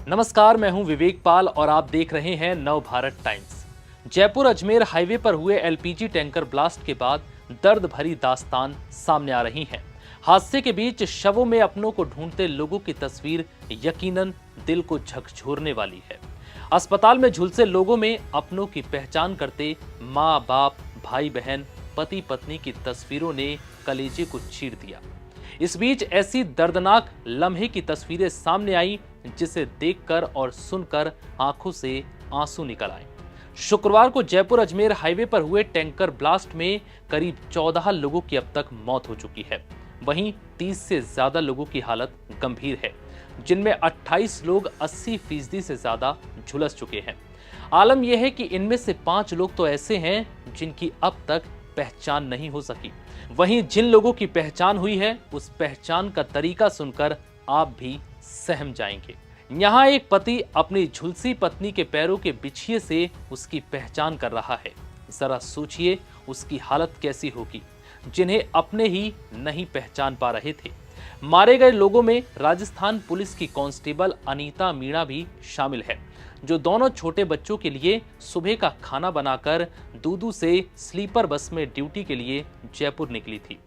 नमस्कार, मैं हूं विवेक पाल और आप देख रहे हैं नव भारत टाइम्स। जयपुर अजमेर हाईवे पर हुए एलपीजी टैंकर ब्लास्ट के बाद दर्द भरी दास्तान सामने आ रही है। हादसे के बीच शवों में अपनों को ढूंढते लोगों की तस्वीर यकीनन दिल को झकझोरने वाली है। अस्पताल में झुलसे लोगों में अपनों की पहचान करते माँ बाप, भाई बहन, पति पत्नी की तस्वीरों ने कलेजे को चीर दिया। इस बीच ऐसी दर्दनाक लम्हे की तस्वीरें सामने आई जिसे देखकर और सुनकर आंखों से आंसू निकल आए। शुक्रवार को जयपुर अजमेर हाईवे पर हुए टैंकर ब्लास्ट में करीब 14 लोगों की अब तक मौत हो चुकी है। वहीं 30 से ज्यादा लोगों की हालत गंभीर है, जिनमें 28 लोग 80% से ज्यादा झुलस चुके हैं। आलम यह है कि इनमें से 5 लोग तो ऐसे हैं जिनकी अब तक पहचान नहीं हो सकी। वहीं जिन लोगों की पहचान हुई है, उस पहचान का तरीका सुनकर आप भी सहम जाएंगे। यहाँ एक पति अपनी झुलसी पत्नी के पैरों के बिछिए से उसकी पहचान कर रहा है। जरा सोचिए उसकी हालत कैसी होगी, जिन्हें अपने ही नहीं पहचान पा रहे थे। मारे गए लोगों में राजस्थान पुलिस की कांस्टेबल अनीता मीणा भी शामिल है, जो दोनों छोटे बच्चों के लिए सुबह का खाना बनाकर दूदू से स्लीपर बस में ड्यूटी के लिए जयपुर निकली थी।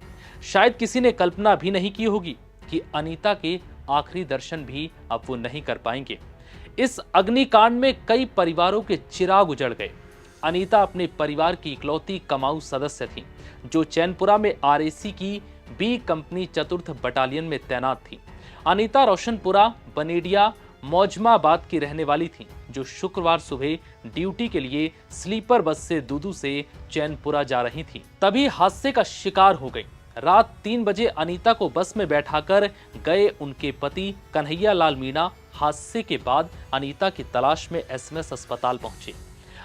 शायद किसी ने कल्पना भी नहीं की होगी कि अनीता के आखिरी दर्शन भी अब वो नहीं कर पाएंगे। इस अग्निकांड में कई परिवारों के चिराग उजड़ गए। अनीता अपने परिवार की इकलौती कमाऊ सदस्य थी, जो चैनपुरा में आरएसी की बी कंपनी चतुर्थ बटालियन में तैनात थी। अनीता रोशनपुरा बनेडिया मौजमाबाद की रहने वाली थी, जो शुक्रवार सुबह ड्यूटी के लिए स्लीपर बस से दूदू से चैनपुरा जा रही थी। तभी हादसे का शिकार हो गई। रात 3 बजे अनीता को बस में बैठाकर गए उनके पति कन्हैया लाल मीणा हादसे के बाद अनीता की तलाश में एसएमएस अस्पताल पहुंचे।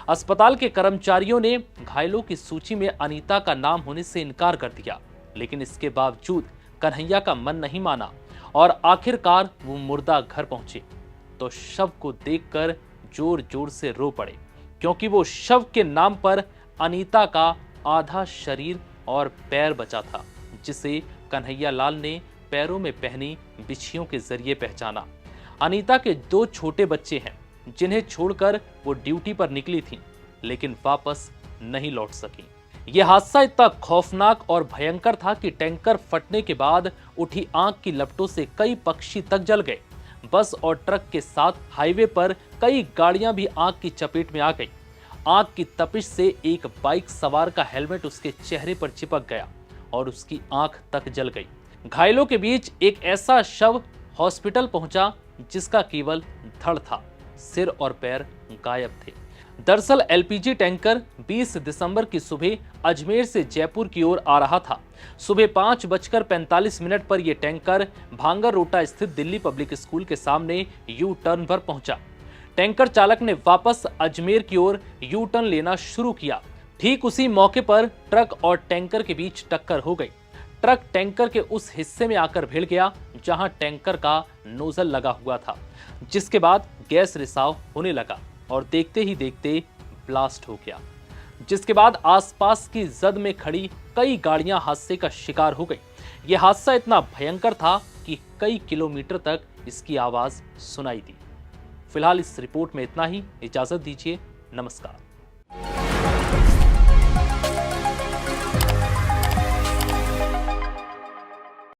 अस्पताल के कर्मचारियों ने घायलों की सूची में अनीता का नाम होने से इनकार कर दिया, लेकिन इसके बावजूद कन्हैया का मन नहीं माना और आखिरकार वो मुर्दा घर पहुंचे तो शव को देखकर जोर जोर से रो पड़े, क्योंकि वो शव के नाम पर अनीता का आधा शरीर और पैर बचा था, जिसे कन्हैया लाल ने पैरों में पहनी बिछियों के जरिए पहचाना। अनीता के 2 छोटे बच्चे हैं, जिन्हें छोड़कर वो ड्यूटी पर निकली थी, लेकिन वापस नहीं लौट सकी। यह हादसा इतना खौफनाक और भयंकर था कि टैंकर फटने के बाद उठी आग की लपटों से कई पक्षी तक जल गए। बस और ट्रक के साथ हाईवे पर कई गाड़ियां भी आग की चपेट में आ गई। आग की तपिश से एक बाइक सवार का हेलमेट उसके चेहरे पर चिपक गया और उसकी आंख तक जल गई। घायलों के बीच एक ऐसा शव हॉस्पिटल पहुंचा जिसका केवल धड़ था, सिर और पैर गायब थे। दरअसल एलपीजी टैंकर 20 दिसंबर की सुबह अजमेर से जयपुर की ओर आ रहा था। सुबह 5:45 पर यह टैंकर भांगर रोटा स्थित दिल्ली पब्लिक स्कूल के सामने यू टर्न पर पहुंचा। टैंकर चालक ने वापस अजमेर की ओर यू टर्न लेना शुरू किया। ठीक उसी मौके पर ट्रक और टैंकर के बीच टक्कर हो गई। ट्रक टैंकर के उस हिस्से में आकर भिड़ गया जहां टैंकर का नोजल लगा हुआ था, जिसके बाद गैस रिसाव होने लगा और देखते ही देखते ब्लास्ट हो गया, जिसके बाद आसपास की जद में खड़ी कई गाड़ियां हादसे का शिकार हो गई। यह हादसा इतना भयंकर था कि कई किलोमीटर तक इसकी आवाज सुनाई दी। फिलहाल इस रिपोर्ट में इतना ही। इजाजत दीजिए, नमस्कार।